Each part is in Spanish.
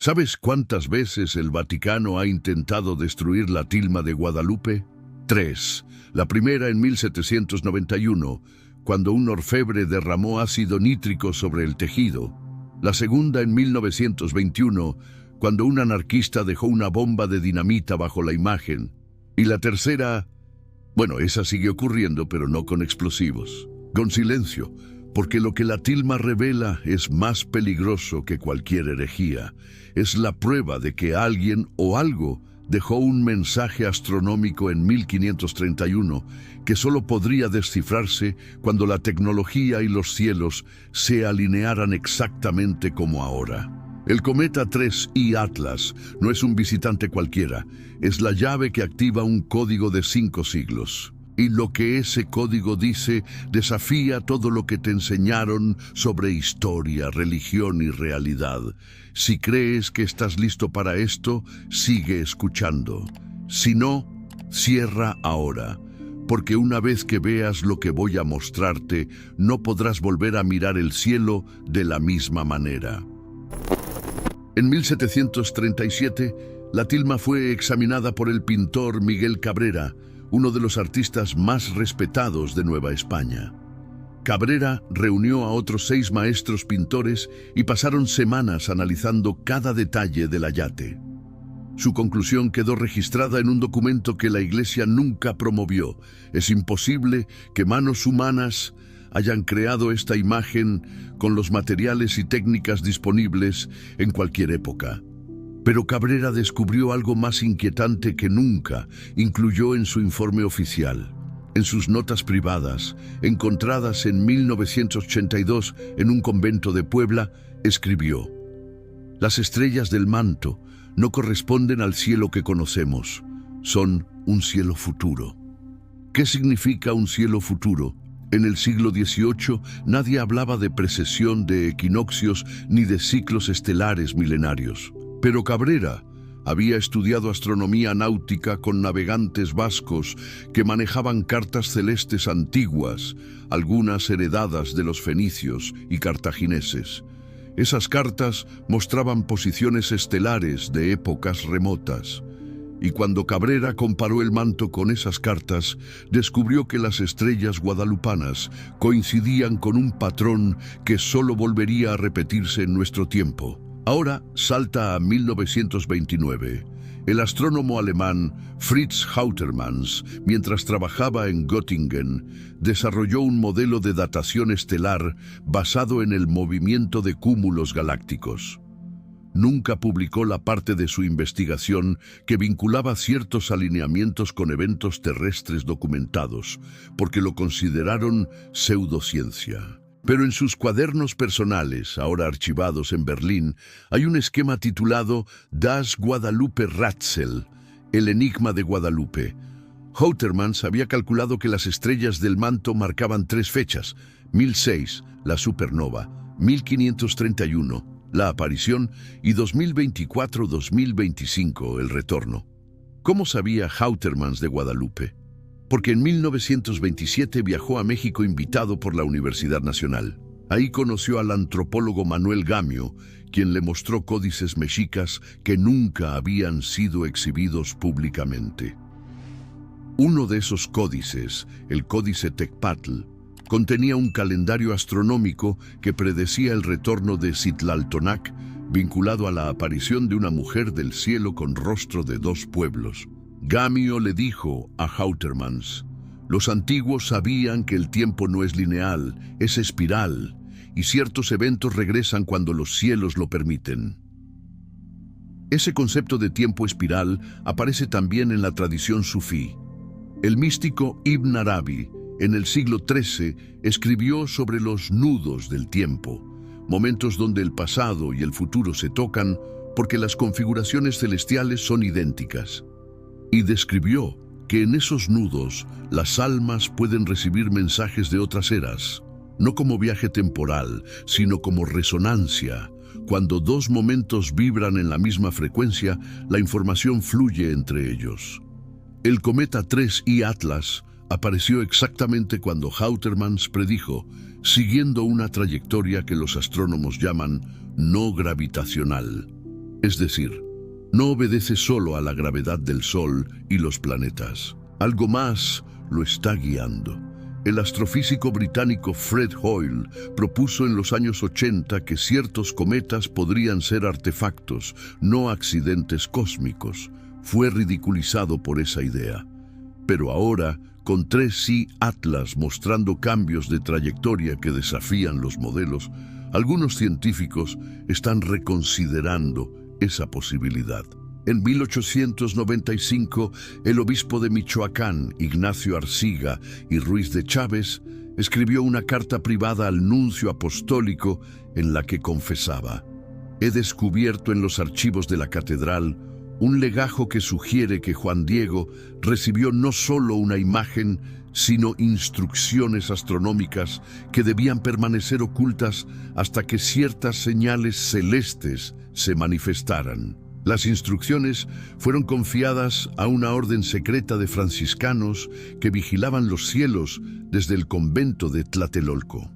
¿Sabes cuántas veces el Vaticano ha intentado destruir la tilma de Guadalupe? 3. La primera en 1791, cuando un orfebre derramó ácido nítrico sobre el tejido. La segunda en 1921, cuando un anarquista dejó una bomba de dinamita bajo la imagen. Y la tercera, bueno, esa sigue ocurriendo, pero no con explosivos. Con silencio, porque lo que la tilma revela es más peligroso que cualquier herejía. Es la prueba de que alguien o algo dejó un mensaje astronómico en 1531 que solo podría descifrarse cuando la tecnología y los cielos se alinearan exactamente como ahora. El cometa 3I Atlas no es un visitante cualquiera, es la llave que activa un código de 5 siglos. Y lo que ese código dice desafía todo lo que te enseñaron sobre historia, religión y realidad. Si crees que estás listo para esto, sigue escuchando. Si no, cierra ahora, porque una vez que veas lo que voy a mostrarte, no podrás volver a mirar el cielo de la misma manera. En 1737, la tilma fue examinada por el pintor Miguel Cabrera, uno de los artistas más respetados de Nueva España. Cabrera reunió a otros 6 maestros pintores y pasaron semanas analizando cada detalle del ayate. Su conclusión quedó registrada en un documento que la Iglesia nunca promovió. Es imposible que manos humanas hayan creado esta imagen con los materiales y técnicas disponibles en cualquier época. Pero Cabrera descubrió algo más inquietante que nunca incluyó en su informe oficial. En sus notas privadas, encontradas en 1982 en un convento de Puebla, escribió: "Las estrellas del manto no corresponden al cielo que conocemos, son un cielo futuro". ¿Qué significa un cielo futuro? En el siglo XVIII nadie hablaba de precesión de equinoccios ni de ciclos estelares milenarios. Pero Cabrera había estudiado astronomía náutica con navegantes vascos que manejaban cartas celestes antiguas, algunas heredadas de los fenicios y cartagineses. Esas cartas mostraban posiciones estelares de épocas remotas. Y cuando Cabrera comparó el manto con esas cartas, descubrió que las estrellas guadalupanas coincidían con un patrón que solo volvería a repetirse en nuestro tiempo. Ahora salta a 1929. El astrónomo alemán Fritz Hautermans, mientras trabajaba en Göttingen, desarrolló un modelo de datación estelar basado en el movimiento de cúmulos galácticos. Nunca publicó la parte de su investigación que vinculaba ciertos alineamientos con eventos terrestres documentados, porque lo consideraron pseudociencia. Pero en sus cuadernos personales, ahora archivados en Berlín, hay un esquema titulado Das Guadalupe-Rätsel, el enigma de Guadalupe. Hautermans había calculado que las estrellas del manto marcaban 3 fechas: 1006, la supernova; 1531, la aparición; y 2024-2025, el retorno. ¿Cómo sabía Hautermans de Guadalupe? Porque en 1927 viajó a México invitado por la Universidad Nacional. Ahí conoció al antropólogo Manuel Gamio, quien le mostró códices mexicas que nunca habían sido exhibidos públicamente. Uno de esos códices, el Códice Tecpatl, contenía un calendario astronómico que predecía el retorno de Citlaltonac, vinculado a la aparición de una mujer del cielo con rostro de 2 pueblos. Gamio le dijo a Hautermans: "Los antiguos sabían que el tiempo no es lineal, es espiral, y ciertos eventos regresan cuando los cielos lo permiten". Ese concepto de tiempo espiral aparece también en la tradición sufí. El místico Ibn Arabi, en el siglo XIII, escribió sobre los nudos del tiempo, momentos donde el pasado y el futuro se tocan porque las configuraciones celestiales son idénticas. Y describió que en esos nudos las almas pueden recibir mensajes de otras eras, no como viaje temporal, sino como resonancia. Cuando 2 momentos vibran en la misma frecuencia, la información fluye entre ellos. El cometa 3I Atlas apareció exactamente cuando Hautermans predijo, siguiendo una trayectoria que los astrónomos llaman no gravitacional. Es decir, no obedece solo a la gravedad del Sol y los planetas. Algo más lo está guiando. El astrofísico británico Fred Hoyle propuso en los años 80 que ciertos cometas podrían ser artefactos, no accidentes cósmicos. Fue ridiculizado por esa idea. Pero ahora, con 3C Atlas mostrando cambios de trayectoria que desafían los modelos, algunos científicos están reconsiderando esa posibilidad. En 1895, el obispo de Michoacán, Ignacio Arciga y Ruiz de Chávez, escribió una carta privada al nuncio apostólico en la que confesaba: «He descubierto en los archivos de la catedral un legajo que sugiere que Juan Diego recibió no solo una imagen, sino instrucciones astronómicas que debían permanecer ocultas hasta que ciertas señales celestes se manifestaran. Las instrucciones fueron confiadas a una orden secreta de franciscanos que vigilaban los cielos desde el convento de Tlatelolco.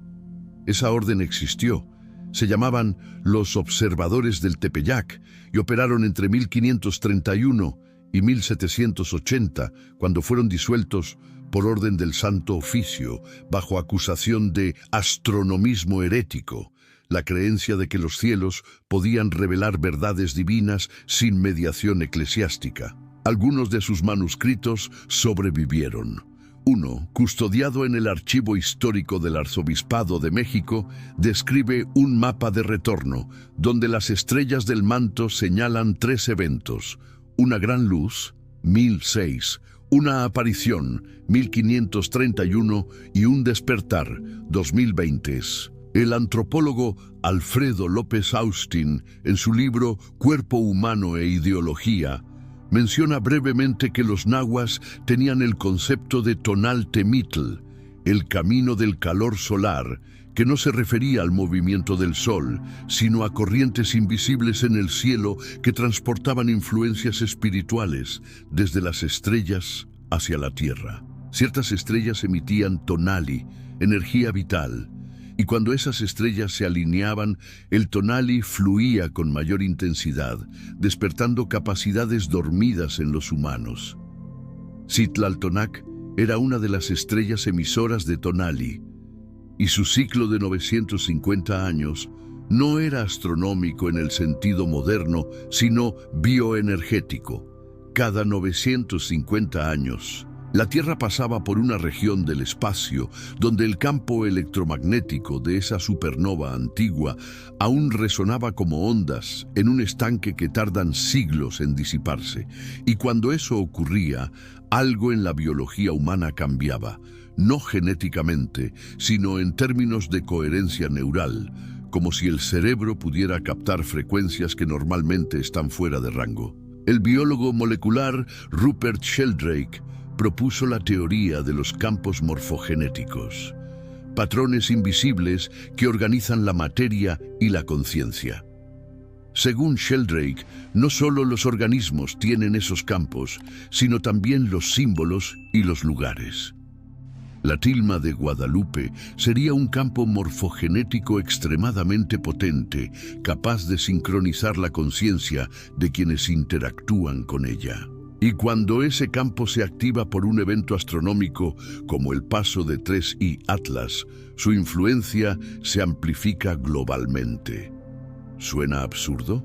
Esa orden existió. Se llamaban los Observadores del Tepeyac y operaron entre 1531 y 1780, cuando fueron disueltos por orden del Santo Oficio, bajo acusación de astronomismo herético, la creencia de que los cielos podían revelar verdades divinas sin mediación eclesiástica. Algunos de sus manuscritos sobrevivieron. Uno, custodiado en el Archivo Histórico del Arzobispado de México, describe un mapa de retorno, donde las estrellas del manto señalan 3 eventos: una gran luz, 1006, una aparición, 1531, y un despertar, 2020. El antropólogo Alfredo López Austin, en su libro Cuerpo humano e ideología, menciona brevemente que los nahuas tenían el concepto de Tonaltemitl, el camino del calor solar, que no se refería al movimiento del sol, sino a corrientes invisibles en el cielo que transportaban influencias espirituales desde las estrellas hacia la tierra. Ciertas estrellas emitían tonali, energía vital, y cuando esas estrellas se alineaban, el tonali fluía con mayor intensidad, despertando capacidades dormidas en los humanos. Citlaltonac era una de las estrellas emisoras de tonali, y su ciclo de 950 años no era astronómico en el sentido moderno, sino bioenergético. Cada 950 años, la Tierra pasaba por una región del espacio donde el campo electromagnético de esa supernova antigua aún resonaba como ondas en un estanque que tardan siglos en disiparse. Y cuando eso ocurría, algo en la biología humana cambiaba, no genéticamente, sino en términos de coherencia neural, como si el cerebro pudiera captar frecuencias que normalmente están fuera de rango. El biólogo molecular Rupert Sheldrake propuso la teoría de los campos morfogenéticos, patrones invisibles que organizan la materia y la conciencia. Según Sheldrake, no solo los organismos tienen esos campos, sino también los símbolos y los lugares. La tilma de Guadalupe sería un campo morfogenético extremadamente potente, capaz de sincronizar la conciencia de quienes interactúan con ella. Y cuando ese campo se activa por un evento astronómico como el paso de 3I Atlas, su influencia se amplifica globalmente. ¿Suena absurdo?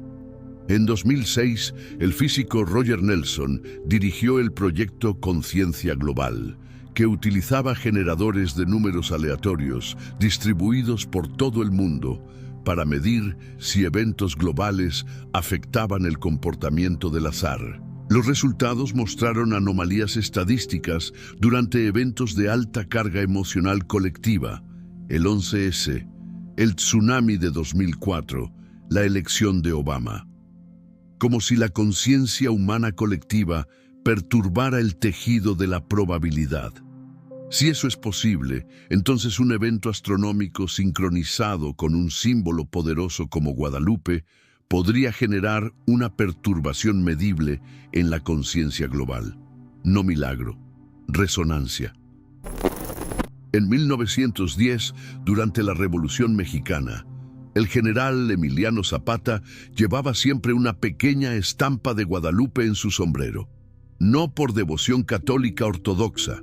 En 2006, el físico Roger Nelson dirigió el proyecto Conciencia Global, que utilizaba generadores de números aleatorios distribuidos por todo el mundo para medir si eventos globales afectaban el comportamiento del azar. Los resultados mostraron anomalías estadísticas durante eventos de alta carga emocional colectiva, el 11S, el tsunami de 2004, la elección de Obama. Como si la conciencia humana colectiva perturbara el tejido de la probabilidad. Si eso es posible, entonces un evento astronómico sincronizado con un símbolo poderoso como Guadalupe podría generar una perturbación medible en la conciencia global. No milagro, resonancia. En 1910, durante la Revolución Mexicana, El general Emiliano Zapata llevaba siempre una pequeña estampa de Guadalupe en su sombrero, no por devoción católica ortodoxa,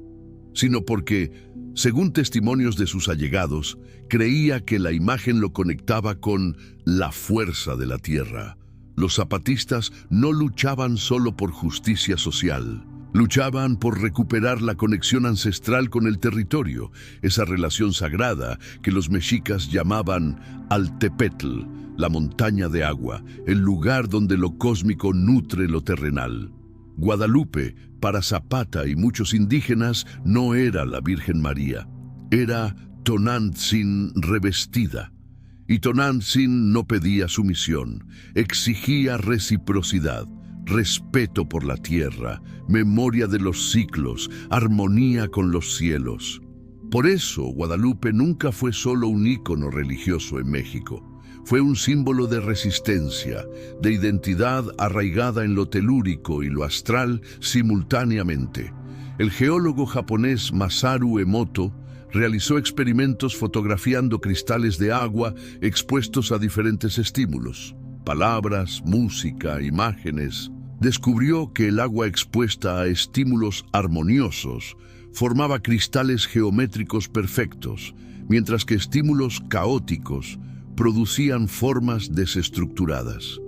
sino porque, según testimonios de sus allegados, creía que la imagen lo conectaba con la fuerza de la tierra. Los zapatistas no luchaban solo por justicia social, luchaban por recuperar la conexión ancestral con el territorio, esa relación sagrada que los mexicas llamaban Altepetl, la montaña de agua, el lugar donde lo cósmico nutre lo terrenal. Guadalupe, para Zapata y muchos indígenas, no era la Virgen María, era Tonantzin revestida. Y Tonantzin no pedía sumisión, exigía reciprocidad, respeto por la tierra, memoria de los ciclos, armonía con los cielos. Por eso, Guadalupe nunca fue solo un ícono religioso en México. Fue un símbolo de resistencia, de identidad arraigada en lo telúrico y lo astral simultáneamente. El geólogo japonés Masaru Emoto realizó experimentos fotografiando cristales de agua expuestos a diferentes estímulos, palabras, música, imágenes. Descubrió que el agua expuesta a estímulos armoniosos formaba cristales geométricos perfectos, mientras que estímulos caóticos producían formas desestructuradas.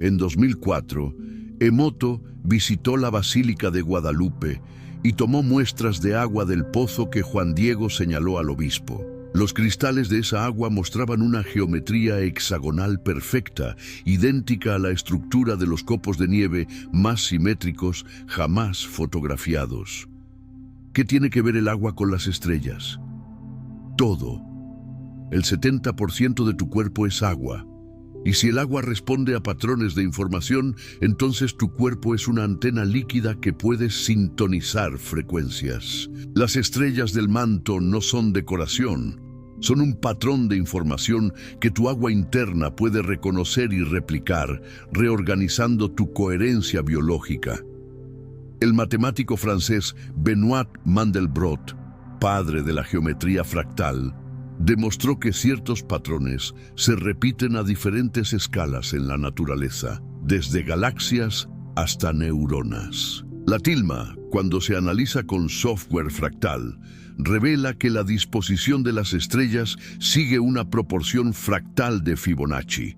En 2004, Emoto visitó la Basílica de Guadalupe y tomó muestras de agua del pozo que Juan Diego señaló al obispo. Los cristales de esa agua mostraban una geometría hexagonal perfecta, idéntica a la estructura de los copos de nieve más simétricos jamás fotografiados. ¿Qué tiene que ver el agua con las estrellas? Todo. El 70% de tu cuerpo es agua. Y si el agua responde a patrones de información, entonces tu cuerpo es una antena líquida que puede sintonizar frecuencias. Las estrellas del manto no son decoración, son un patrón de información que tu agua interna puede reconocer y replicar, reorganizando tu coherencia biológica. El matemático francés Benoit Mandelbrot, padre de la geometría fractal, demostró que ciertos patrones se repiten a diferentes escalas en la naturaleza, desde galaxias hasta neuronas. La tilma, cuando se analiza con software fractal, revela que la disposición de las estrellas sigue una proporción fractal de Fibonacci.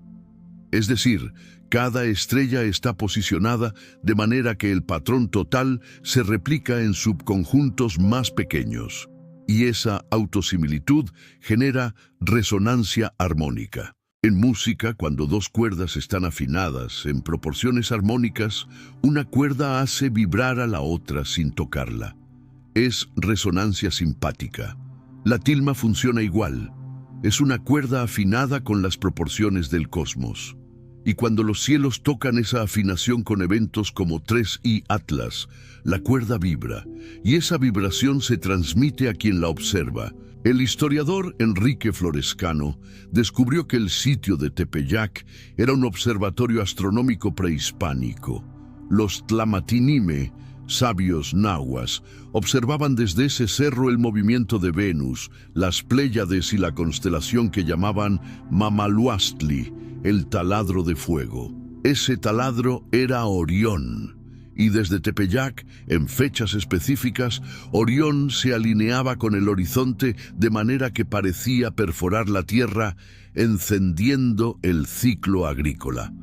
Es decir, cada estrella está posicionada de manera que el patrón total se replica en subconjuntos más pequeños. Y esa autosimilitud genera resonancia armónica. En música, cuando dos cuerdas están afinadas en proporciones armónicas, una cuerda hace vibrar a la otra sin tocarla. Es resonancia simpática. La tilma funciona igual. Es una cuerda afinada con las proporciones del cosmos. Y cuando los cielos tocan esa afinación con eventos como 3i Atlas, la cuerda vibra, y esa vibración se transmite a quien la observa. El historiador Enrique Florescano descubrió que el sitio de Tepeyac era un observatorio astronómico prehispánico. Los Tlamatinime, sabios nahuas, observaban desde ese cerro el movimiento de Venus, las Pléyades y la constelación que llamaban Mamaluastli, el taladro de fuego. Ese taladro era Orión, y desde Tepeyac, en fechas específicas, Orión se alineaba con el horizonte de manera que parecía perforar la tierra, encendiendo el ciclo agrícola.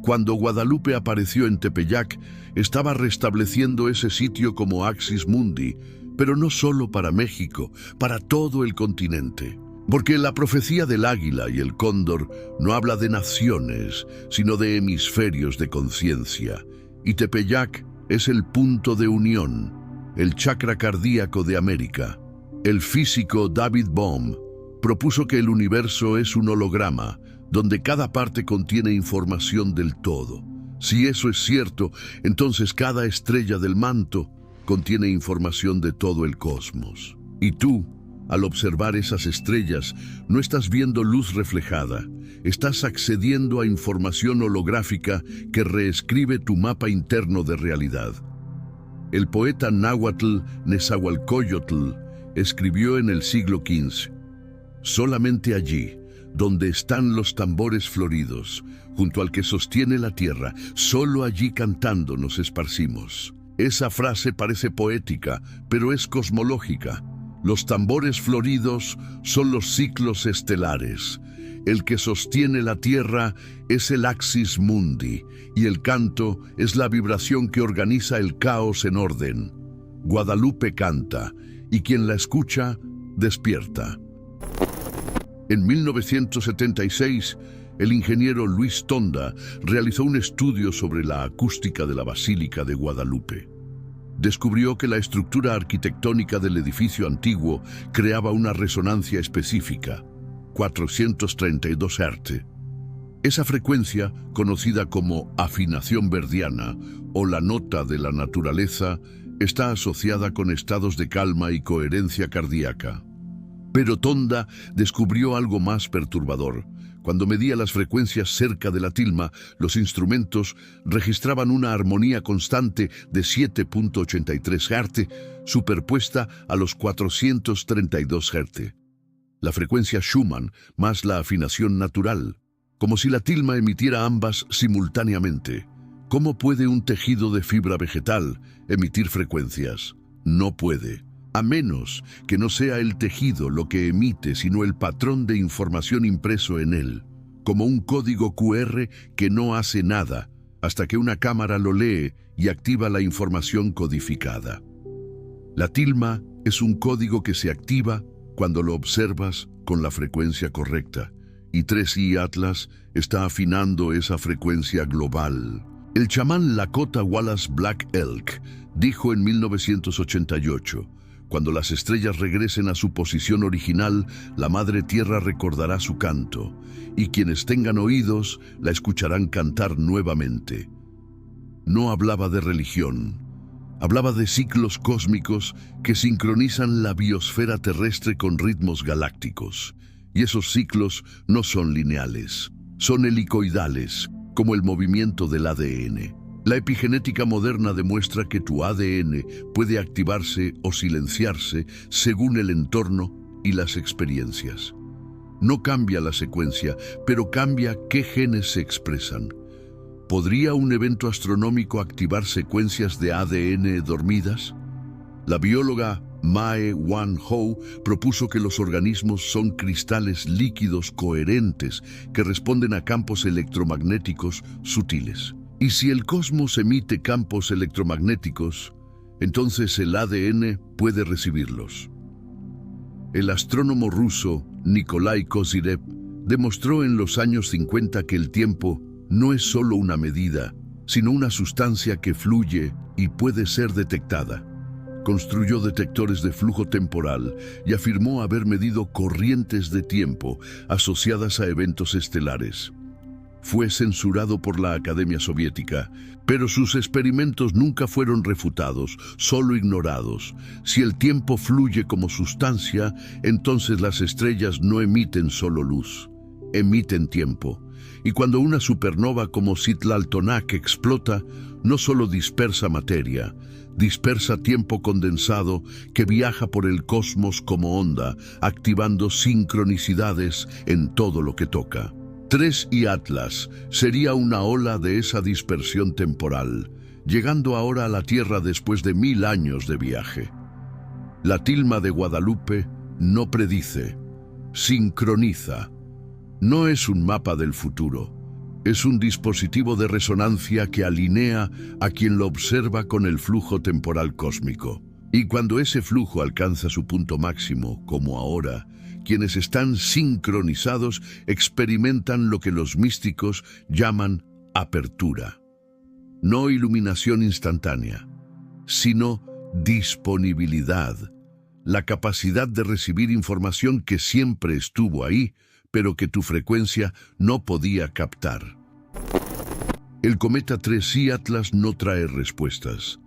Cuando Guadalupe apareció en Tepeyac, estaba restableciendo ese sitio como Axis Mundi, pero no solo para México, para todo el continente. Porque la profecía del águila y el cóndor no habla de naciones, sino de hemisferios de conciencia. Y Tepeyac es el punto de unión, el chakra cardíaco de América. El físico David Bohm propuso que el universo es un holograma, donde cada parte contiene información del todo. Si eso es cierto, entonces cada estrella del manto contiene información de todo el cosmos. Y tú, al observar esas estrellas, no estás viendo luz reflejada, estás accediendo a información holográfica que reescribe tu mapa interno de realidad. El poeta náhuatl Nezahualcóyotl escribió en el siglo XV: solamente allí, donde están los tambores floridos, junto al que sostiene la tierra, solo allí cantando nos esparcimos. Esa frase parece poética, pero es cosmológica. Los tambores floridos son los ciclos estelares. El que sostiene la tierra es el axis mundi, y el canto es la vibración que organiza el caos en orden. Guadalupe canta, y quien la escucha, despierta. En 1976, el ingeniero Luis Tonda realizó un estudio sobre la acústica de la Basílica de Guadalupe. Descubrió que la estructura arquitectónica del edificio antiguo creaba una resonancia específica, 432 Hz. Esa frecuencia, conocida como afinación verdiana o la nota de la naturaleza, está asociada con estados de calma y coherencia cardíaca. Pero Tonda descubrió algo más perturbador. Cuando medía las frecuencias cerca de la tilma, los instrumentos registraban una armonía constante de 7.83 Hz superpuesta a los 432 Hz. La frecuencia Schumann más la afinación natural, como si la tilma emitiera ambas simultáneamente. ¿Cómo puede un tejido de fibra vegetal emitir frecuencias? No puede. A menos que no sea el tejido lo que emite, sino el patrón de información impreso en él, como un código QR que no hace nada hasta que una cámara lo lee y activa la información codificada. La tilma es un código que se activa cuando lo observas con la frecuencia correcta, y 3i Atlas está afinando esa frecuencia global. El chamán Lakota Wallace Black Elk dijo en 1988: cuando las estrellas regresen a su posición original, la Madre Tierra recordará su canto, y quienes tengan oídos la escucharán cantar nuevamente. No hablaba de religión, hablaba de ciclos cósmicos que sincronizan la biosfera terrestre con ritmos galácticos. Y esos ciclos no son lineales, son helicoidales, como el movimiento del ADN. La epigenética moderna demuestra que tu ADN puede activarse o silenciarse según el entorno y las experiencias. No cambia la secuencia, pero cambia qué genes se expresan. ¿Podría un evento astronómico activar secuencias de ADN dormidas? La bióloga Mae Wan Ho propuso que los organismos son cristales líquidos coherentes que responden a campos electromagnéticos sutiles. Y si el cosmos emite campos electromagnéticos, entonces el ADN puede recibirlos. El astrónomo ruso Nikolai Kozyrev demostró en los años 50 que el tiempo no es solo una medida, sino una sustancia que fluye y puede ser detectada. Construyó detectores de flujo temporal y afirmó haber medido corrientes de tiempo asociadas a eventos estelares. Fue censurado por la Academia Soviética, pero sus experimentos nunca fueron refutados, solo ignorados. Si el tiempo fluye como sustancia, entonces las estrellas no emiten solo luz, emiten tiempo. Y cuando una supernova como Citlaltonac explota, no solo dispersa materia, dispersa tiempo condensado que viaja por el cosmos como onda, activando sincronicidades en todo lo que toca. 3i Atlas sería una ola de esa dispersión temporal, llegando ahora a la Tierra después de 1000 años de viaje. La tilma de Guadalupe no predice, sincroniza. No es un mapa del futuro, es un dispositivo de resonancia que alinea a quien lo observa con el flujo temporal cósmico. Y cuando ese flujo alcanza su punto máximo, como ahora, quienes están sincronizados experimentan lo que los místicos llaman apertura. No iluminación instantánea, sino disponibilidad, la capacidad de recibir información que siempre estuvo ahí, pero que tu frecuencia no podía captar. El cometa 3i Atlas no trae respuestas,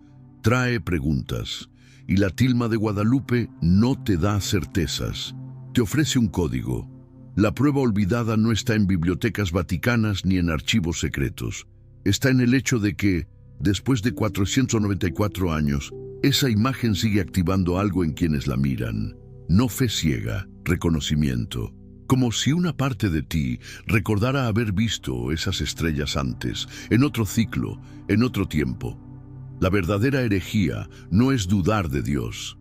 trae preguntas, y la tilma de Guadalupe no te da certezas, te ofrece un código. La prueba olvidada no está en bibliotecas vaticanas ni en archivos secretos, está en el hecho de que, después de 494 años, esa imagen sigue activando algo en quienes la miran. No fe ciega, reconocimiento. como si una parte de ti recordara haber visto esas estrellas antes, en otro ciclo, en otro tiempo. La verdadera herejía no es dudar de Dios,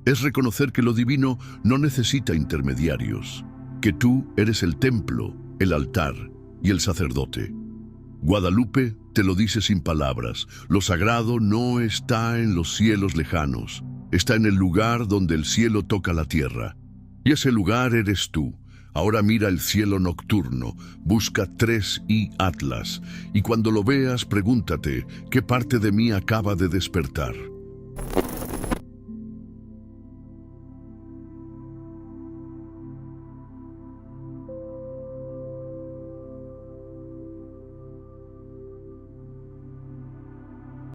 es reconocer que lo divino no necesita intermediarios, que tú eres el templo, el altar y el sacerdote. Guadalupe te lo dice sin palabras: lo sagrado no está en los cielos lejanos, está en el lugar donde el cielo toca la tierra. Y ese lugar eres tú. Ahora mira el cielo nocturno, busca 3i Atlas, y cuando lo veas pregúntate: ¿qué parte de mí acaba de despertar?